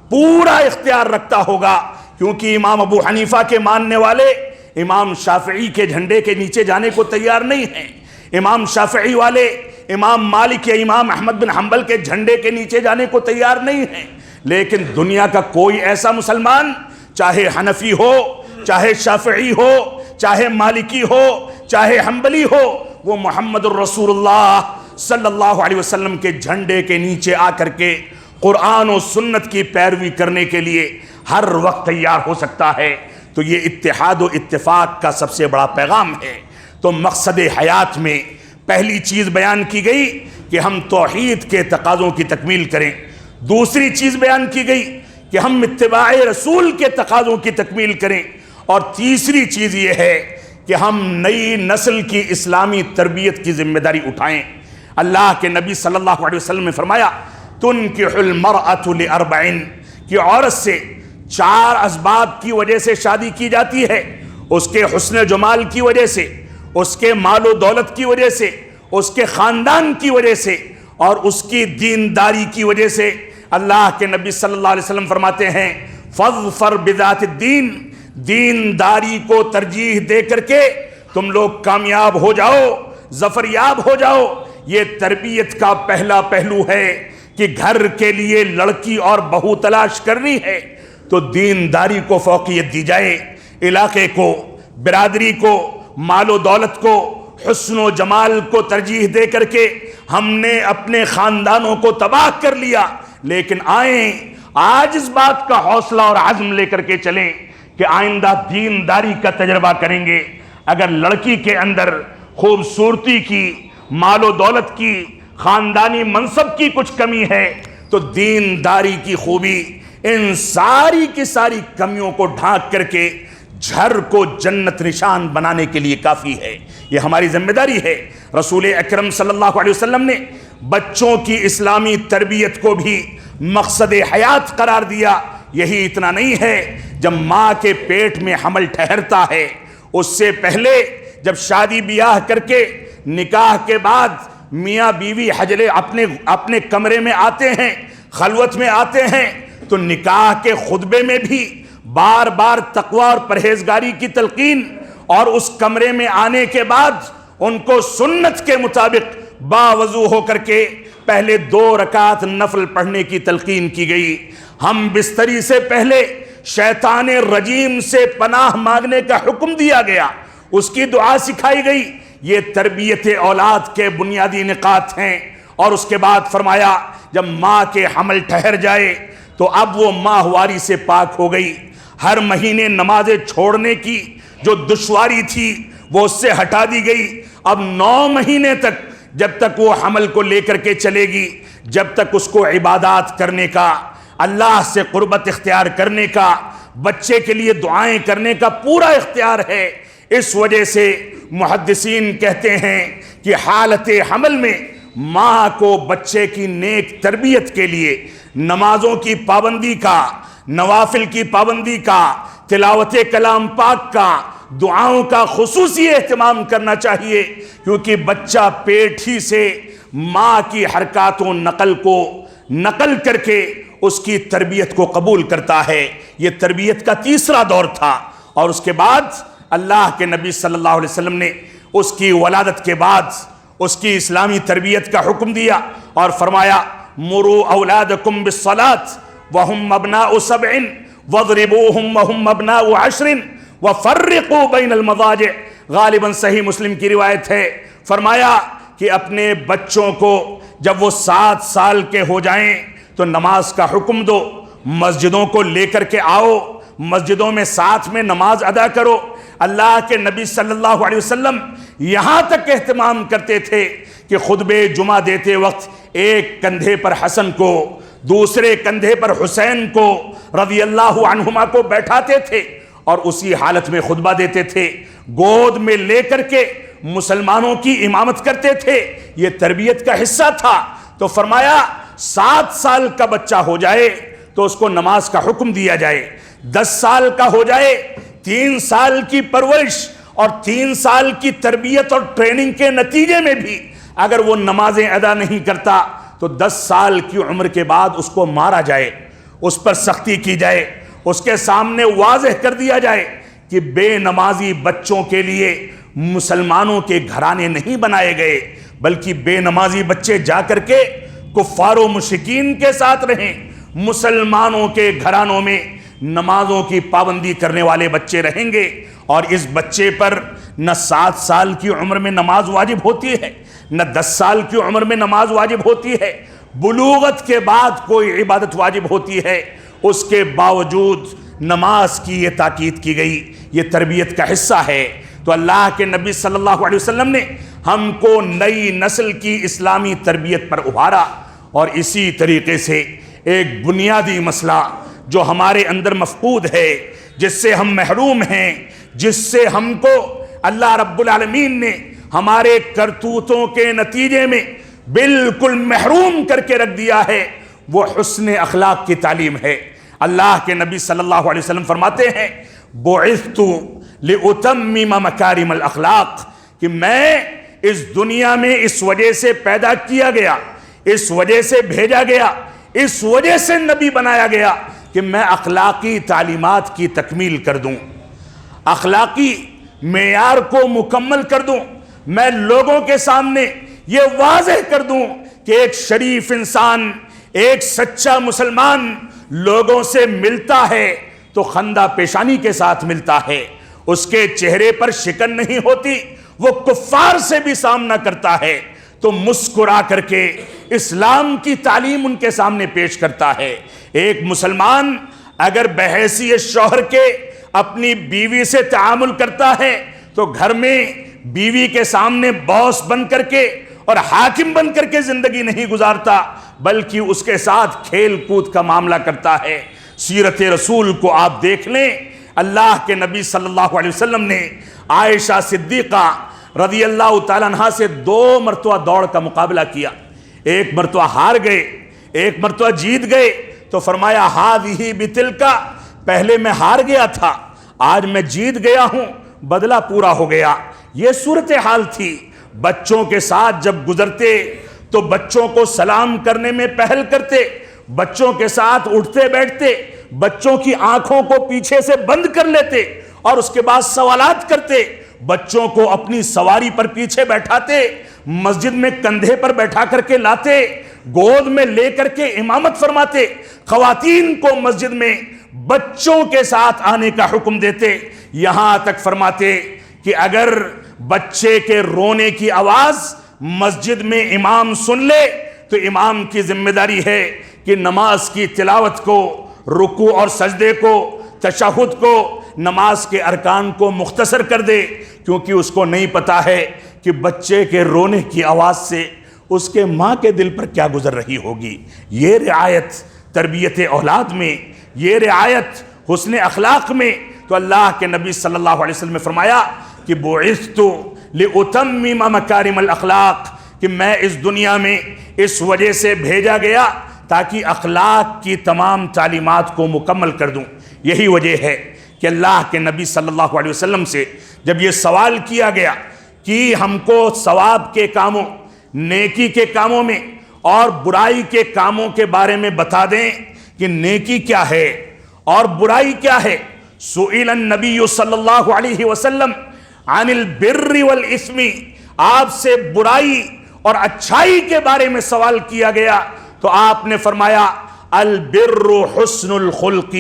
پورا اختیار رکھتا ہوگا، کیونکہ امام ابو حنیفہ کے ماننے والے امام شافعی کے جھنڈے کے نیچے جانے کو تیار نہیں ہیں، امام شافعی والے امام مالک یا امام احمد بن حنبل کے جھنڈے کے نیچے جانے کو تیار نہیں ہیں، لیکن دنیا کا کوئی ایسا مسلمان، چاہے حنفی ہو، چاہے شافعی ہو، چاہے مالکی ہو، چاہے حنبلی ہو، وہ محمد الرسول اللہ صلی اللہ علیہ وسلم کے جھنڈے کے نیچے آ کر کے قرآن و سنت کی پیروی کرنے کے لیے ہر وقت تیار ہو سکتا ہے۔ تو یہ اتحاد و اتفاق کا سب سے بڑا پیغام ہے۔ تو مقصد حیات میں پہلی چیز بیان کی گئی کہ ہم توحید کے تقاضوں کی تکمیل کریں، دوسری چیز بیان کی گئی کہ ہم اتباع رسول کے تقاضوں کی تکمیل کریں، اور تیسری چیز یہ ہے کہ ہم نئی نسل کی اسلامی تربیت کی ذمہ داری اٹھائیں۔ اللہ کے نبی صلی اللہ علیہ وسلم نے فرمایا تنکح المرأة لأربعین، کہ عورت سے 4 اسباب کی وجہ سے شادی کی جاتی ہے، اس کے حسن جمال کی وجہ سے، اس کے مال و دولت کی وجہ سے، اس کے خاندان کی وجہ سے، اور اس کی دینداری کی وجہ سے۔ اللہ کے نبی صلی اللہ علیہ وسلم فرماتے ہیں فاظفر بذات الدین، دینداری کو ترجیح دے کر کے تم لوگ کامیاب ہو جاؤ، ظفریاب ہو جاؤ۔ یہ تربیت کا پہلا پہلو ہے کہ گھر کے لیے لڑکی اور بہو تلاش کرنی ہے تو دینداری کو فوقیت دی جائے، علاقے کو، برادری کو، مال و دولت کو، حسن و جمال کو ترجیح دے کر کے ہم نے اپنے خاندانوں کو تباہ کر لیا۔ لیکن آئیں آج اس بات کا حوصلہ اور عزم لے کر کے چلیں کہ آئندہ دینداری کا تجربہ کریں گے۔ اگر لڑکی کے اندر خوبصورتی کی، مال و دولت کی، خاندانی منصب کی کچھ کمی ہے تو دینداری کی خوبی ان ساری کی ساری کمیوں کو ڈھانک کر کے جھر کو جنت نشان بنانے کے لیے کافی ہے۔ یہ ہماری ذمہ داری ہے۔ رسول اکرم صلی اللہ علیہ وسلم نے بچوں کی اسلامی تربیت کو بھی مقصد حیات قرار دیا۔ یہی اتنا نہیں ہے، جب ماں کے پیٹ میں حمل ٹھہرتا ہے اس سے پہلے جب شادی بیاہ کر کے نکاح کے بعد میاں بیوی حجرے اپنے کمرے میں آتے ہیں، خلوت میں آتے ہیں، تو نکاح کے خطبے میں بھی بار بار تقوی اور پرہیزگاری کی تلقین، اور اس کمرے میں آنے کے بعد ان کو سنت کے مطابق باوضو ہو کر کے پہلے 2 رکعت نفل پڑھنے کی تلقین کی گئی۔ ہم بستری سے پہلے شیطان رجیم سے پناہ مانگنے کا حکم دیا گیا، اس کی دعا سکھائی گئی۔ یہ تربیت اولاد کے بنیادی نقاط ہیں۔ اور اس کے بعد فرمایا جب ماں کے حمل ٹھہر جائے تو اب وہ ماہواری سے پاک ہو گئی، ہر مہینے نمازیں چھوڑنے کی جو دشواری تھی وہ اس سے ہٹا دی گئی۔ اب 9 مہینے تک جب تک وہ حمل کو لے کر کے چلے گی، جب تک اس کو عبادات کرنے کا، اللہ سے قربت اختیار کرنے کا، بچے کے لیے دعائیں کرنے کا پورا اختیار ہے۔ اس وجہ سے محدثین کہتے ہیں کہ حالت حمل میں ماں کو بچے کی نیک تربیت کے لیے نمازوں کی پابندی کا، نوافل کی پابندی کا، تلاوت کلام پاک کا، دعاؤں کا خصوصی اہتمام کرنا چاہیے، کیونکہ بچہ پیٹ ہی سے ماں کی حرکات و نقل کو نقل کر کے اس کی تربیت کو قبول کرتا ہے۔ یہ تربیت کا تیسرا دور تھا۔ اور اس کے بعد اللہ کے نبی صلی اللہ علیہ وسلم نے اس کی ولادت کے بعد اس کی اسلامی تربیت کا حکم دیا اور فرمایا مروا اولادکم بالصلاۃ وهم ابناء 7 واضربوهم وهم ابناء 10 وفرقوا بین المضاجع۔ غالباً صحیح مسلم کی روایت ہے، فرمایا کہ اپنے بچوں کو جب وہ 7 سال کے ہو جائیں تو نماز کا حکم دو، مسجدوں کو لے کر کے آؤ، مسجدوں میں ساتھ میں نماز ادا کرو۔ اللہ کے نبی صلی اللہ علیہ وسلم یہاں تک اہتمام کرتے تھے کہ خطبے جمعہ دیتے وقت ایک کندھے پر حسن کو، دوسرے کندھے پر حسین کو رضی اللہ عنہما کو بیٹھاتے تھے اور اسی حالت میں خطبہ دیتے تھے، گود میں لے کر کے مسلمانوں کی امامت کرتے تھے۔ یہ تربیت کا حصہ تھا۔ تو فرمایا 7 سال کا بچہ ہو جائے تو اس کو نماز کا حکم دیا جائے، 10 سال کا ہو جائے 3 سال کی پرورش اور 3 سال کی تربیت اور ٹریننگ کے نتیجے میں بھی اگر وہ نمازیں ادا نہیں کرتا تو 10 سال کی عمر کے بعد اس کو مارا جائے، اس پر سختی کی جائے، اس کے سامنے واضح کر دیا جائے کہ بے نمازی بچوں کے لیے مسلمانوں کے گھرانے نہیں بنائے گئے، بلکہ بے نمازی بچے جا کر کے کفار و مشرکین کے ساتھ رہیں، مسلمانوں کے گھرانوں میں نمازوں کی پابندی کرنے والے بچے رہیں گے۔ اور اس بچے پر نہ 7 سال کی عمر میں نماز واجب ہوتی ہے، نہ 10 سال کی عمر میں نماز واجب ہوتی ہے، بلوغت کے بعد کوئی عبادت واجب ہوتی ہے، اس کے باوجود نماز کی یہ تاکید کی گئی، یہ تربیت کا حصہ ہے۔ تو اللہ کے نبی صلی اللہ علیہ وسلم نے ہم کو نئی نسل کی اسلامی تربیت پر ابھارا، اور اسی طریقے سے ایک بنیادی مسئلہ جو ہمارے اندر مفقود ہے، جس سے ہم محروم ہیں، جس سے ہم کو اللہ رب العالمین نے ہمارے کرتوتوں کے نتیجے میں بالکل محروم کر کے رکھ دیا ہے، وہ حسن اخلاق کی تعلیم ہے۔ اللہ کے نبی صلی اللہ علیہ وسلم فرماتے ہیں بعثت لأتمم مکارم الاخلاق، کہ میں اس دنیا میں اس وجہ سے پیدا کیا گیا، اس وجہ سے بھیجا گیا، اس وجہ سے نبی بنایا گیا کہ میں اخلاقی تعلیمات کی تکمیل کر دوں، اخلاقی معیار کو مکمل کر دوں، میں لوگوں کے سامنے یہ واضح کر دوں کہ ایک شریف انسان، ایک سچا مسلمان لوگوں سے ملتا ہے تو خندہ پیشانی کے ساتھ ملتا ہے، اس کے چہرے پر شکن نہیں ہوتی، وہ کفار سے بھی سامنا کرتا ہے تو مسکرا کر کے اسلام کی تعلیم ان کے سامنے پیش کرتا ہے۔ ایک مسلمان اگر بحیثیت شوہر کے اپنی بیوی سے تعامل کرتا ہے تو گھر میں بیوی کے سامنے باس بن کر کے اور حاکم بن کر کے زندگی نہیں گزارتا، بلکہ اس کے ساتھ کھیل کود کا معاملہ کرتا ہے۔ سیرت رسول کو آپ دیکھ لیں، اللہ کے نبی صلی اللہ علیہ وسلم نے عائشہ صدیقہ رضی اللہ تعالیٰ عنہ سے 2 مرتبہ دوڑ کا مقابلہ کیا، ایک مرتبہ ہار گئے، ایک مرتبہ جیت گئے، تو فرمایا ہذہ بتلکا، پہلے میں ہار گیا تھا، آج میں جیت گیا ہوں، بدلہ پورا ہو گیا۔ یہ صورتحال تھی۔ بچوں کے ساتھ جب گزرتے تو بچوں کو سلام کرنے میں پہل کرتے، بچوں کے ساتھ اٹھتے بیٹھتے، بچوں کی آنکھوں کو پیچھے سے بند کر لیتے اور اس کے بعد سوالات کرتے، بچوں کو اپنی سواری پر پیچھے بیٹھاتے، مسجد میں کندھے پر بیٹھا کر کے لاتے، گود میں لے کر کے امامت فرماتے، خواتین کو مسجد میں بچوں کے ساتھ آنے کا حکم دیتے، یہاں تک فرماتے کہ اگر بچے کے رونے کی آواز مسجد میں امام سن لے تو امام کی ذمہ داری ہے کہ نماز کی تلاوت کو، رکوع اور سجدے کو، تشہد کو، نماز کے ارکان کو مختصر کر دے، کیونکہ اس کو نہیں پتا ہے کہ بچے کے رونے کی آواز سے اس کے ماں کے دل پر کیا گزر رہی ہوگی۔ یہ رعایت تربیت اولاد میں، یہ رعایت حسن اخلاق میں، تو اللہ کے نبی صلی اللہ علیہ وسلم نے فرمایا کہ بعثت لأتمم مکارم الاخلاق، کہ میں اس دنیا میں اس وجہ سے بھیجا گیا تاکہ اخلاق کی تمام تعلیمات کو مکمل کر دوں۔ یہی وجہ ہے کہ اللہ کے نبی صلی اللہ علیہ وسلم سے جب یہ سوال کیا گیا کہ ہم کو ثواب کے کاموں، نیکی کے کاموں میں اور برائی کے کاموں کے بارے میں بتا دیں کہ نیکی کیا ہے اور برائی کیا ہے، سئل النبی صلی اللہ علیہ وسلم عن البر والاثم، آپ سے برائی اور اچھائی کے بارے میں سوال کیا گیا تو آپ نے فرمایا البر حسن الخلق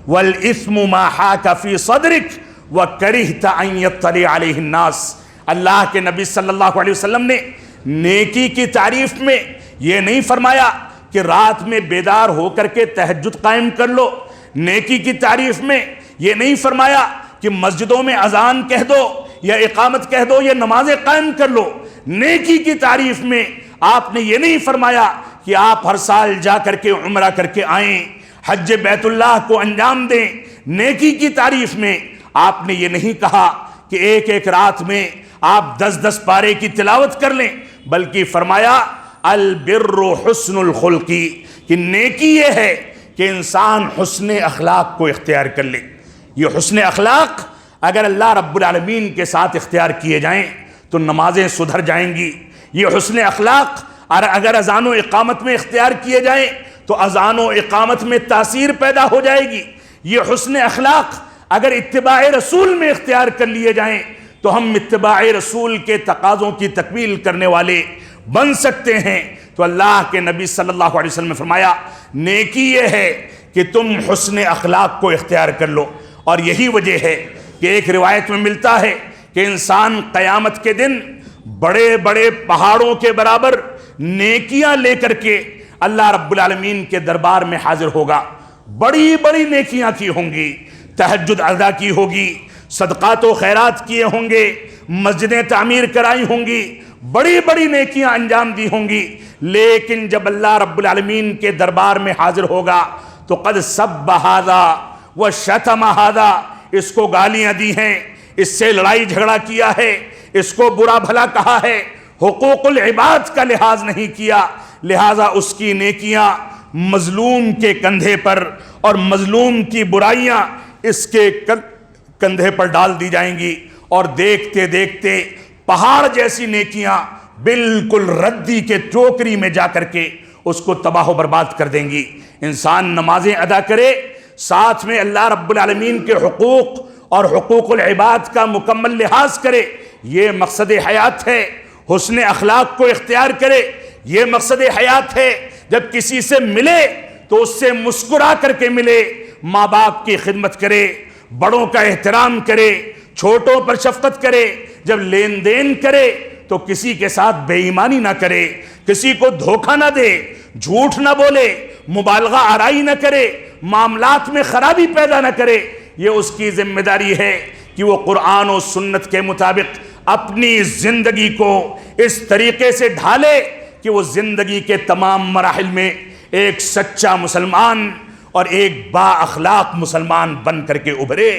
والاثم ما حاک فی صدرک وکرہت ان یطلع علیہ الناس۔ اللہ کے نبی صلی اللہ علیہ وسلم نے نیکی کی تعریف میں یہ نہیں فرمایا کہ رات میں بیدار ہو کر کے تہجد قائم کر لو، نیکی کی تعریف میں یہ نہیں فرمایا کہ مسجدوں میں اذان کہہ دو یا اقامت کہہ دو یا نمازیں قائم کر لو، نیکی کی تعریف میں آپ نے یہ نہیں فرمایا کہ آپ ہر سال جا کر کے عمرہ کر کے آئیں، حج بیت اللہ کو انجام دیں نیکی کی تعریف میں، آپ نے یہ نہیں کہا کہ ایک ایک رات میں آپ 10 پارے کی تلاوت کر لیں، بلکہ فرمایا البر حسن الخلقی، کہ نیکی یہ ہے کہ انسان حسن اخلاق کو اختیار کر لے۔ یہ حسن اخلاق اگر اللہ رب العالمین کے ساتھ اختیار کیے جائیں تو نمازیں سدھر جائیں گی۔ یہ حسن اخلاق اگر اذان و اقامت میں اختیار کیے جائیں تو اذان و اقامت میں تاثیر پیدا ہو جائے گی۔ یہ حسن اخلاق اگر اتباع رسول میں اختیار کر لیے جائیں تو ہم اتباع رسول کے تقاضوں کی تکمیل کرنے والے بن سکتے ہیں۔ تو اللہ کے نبی صلی اللہ علیہ وسلم نے فرمایا نیکی یہ ہے کہ تم حسن اخلاق کو اختیار کر لو، اور یہی وجہ ہے کہ ایک روایت میں ملتا ہے کہ انسان قیامت کے دن بڑے بڑے پہاڑوں کے برابر نیکیاں لے کر کے اللہ رب العالمین کے دربار میں حاضر ہوگا۔ بڑی بڑی نیکیاں کی ہوں گی، تہجد ادا کی ہوگی، صدقات و خیرات کیے ہوں گے، مسجدیں تعمیر کرائی ہوں گی، بڑی بڑی نیکیاں انجام دی ہوں گی، لیکن جب اللہ رب العالمین کے دربار میں حاضر ہوگا تو قد سب ھذا وشتم ھذا، اس کو گالیاں دی ہیں، اس سے لڑائی جھگڑا کیا ہے، اس کو برا بھلا کہا ہے، حقوق العباد کا لحاظ نہیں کیا، لہذا اس کی نیکیاں مظلوم کے کندھے پر اور مظلوم کی برائیاں اس کے کندھے پر ڈال دی جائیں گی، اور دیکھتے دیکھتے پہاڑ جیسی نیکیاں بالکل ردی کے ٹوکری میں جا کر کے اس کو تباہ و برباد کر دیں گی۔ انسان نمازیں ادا کرے، ساتھ میں اللہ رب العالمین کے حقوق اور حقوق العباد کا مکمل لحاظ کرے، یہ مقصد حیات ہے۔ حسن اخلاق کو اختیار کرے، یہ مقصد حیات ہے۔ جب کسی سے ملے تو اس سے مسکرا کر کے ملے، ماں باپ کی خدمت کرے، بڑوں کا احترام کرے، چھوٹوں پر شفقت کرے، جب لین دین کرے تو کسی کے ساتھ بے ایمانی نہ کرے، کسی کو دھوکہ نہ دے، جھوٹ نہ بولے، مبالغہ آرائی نہ کرے، معاملات میں خرابی پیدا نہ کرے۔ یہ اس کی ذمہ داری ہے کہ وہ قرآن و سنت کے مطابق اپنی زندگی کو اس طریقے سے ڈھالے کہ وہ زندگی کے تمام مراحل میں ایک سچا مسلمان اور ایک با اخلاق مسلمان بن کر کے ابھرے،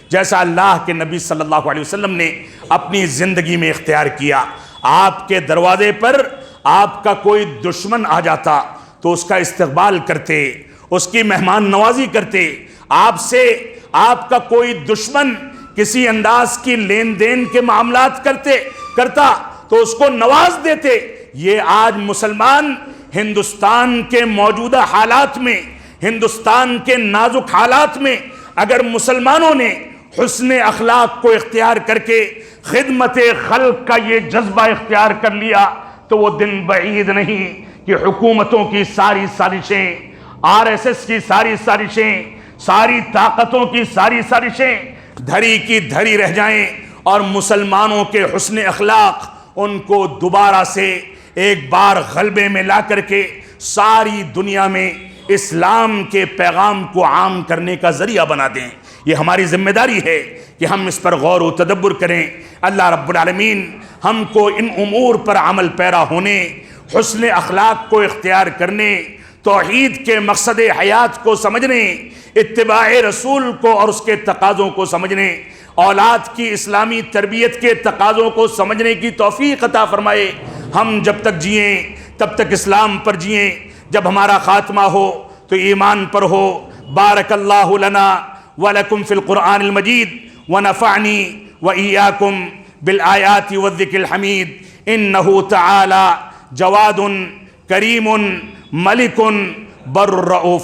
جیسا اللہ کے نبی صلی اللہ علیہ وسلم نے اپنی زندگی میں اختیار کیا۔ آپ کے دروازے پر آپ کا کوئی دشمن آ جاتا تو اس کا استقبال کرتے، اس کی مہمان نوازی کرتے۔ آپ سے آپ کا کوئی دشمن کسی انداز کی لین دین کے معاملات کرتا تو اس کو نواز دیتے۔ یہ آج مسلمان ہندوستان کے موجودہ حالات میں، ہندوستان کے نازک حالات میں اگر مسلمانوں نے حسن اخلاق کو اختیار کر کے خدمت خلق کا یہ جذبہ اختیار کر لیا تو وہ دن بعید نہیں کہ حکومتوں کی ساری سازشیں، RSS کی ساری سازشیں، ساری طاقتوں کی ساری سازشیں دھری کی دھری رہ جائیں، اور مسلمانوں کے حسن اخلاق ان کو دوبارہ سے ایک بار غلبے میں لا کر کے ساری دنیا میں اسلام کے پیغام کو عام کرنے کا ذریعہ بنا دیں۔ یہ ہماری ذمہ داری ہے کہ ہم اس پر غور و تدبر کریں۔ اللہ رب العالمین ہم کو ان امور پر عمل پیرا ہونے، حسن اخلاق کو اختیار کرنے، توحید کے مقصد حیات کو سمجھنے، اتباع رسول کو اور اس کے تقاضوں کو سمجھنے، اولاد کی اسلامی تربیت کے تقاضوں کو سمجھنے کی توفیق عطا فرمائے۔ ہم جب تک جئیں تب تک اسلام پر جئیں، جب ہمارا خاتمہ ہو تو ایمان پر ہو۔ بارک اللہ لنا ولکم فی القرآن المجید ونفعنی وإیاکم بالآیات والذکر الحمید، انہ تعالی جواد کریم ملک بر الرؤوف۔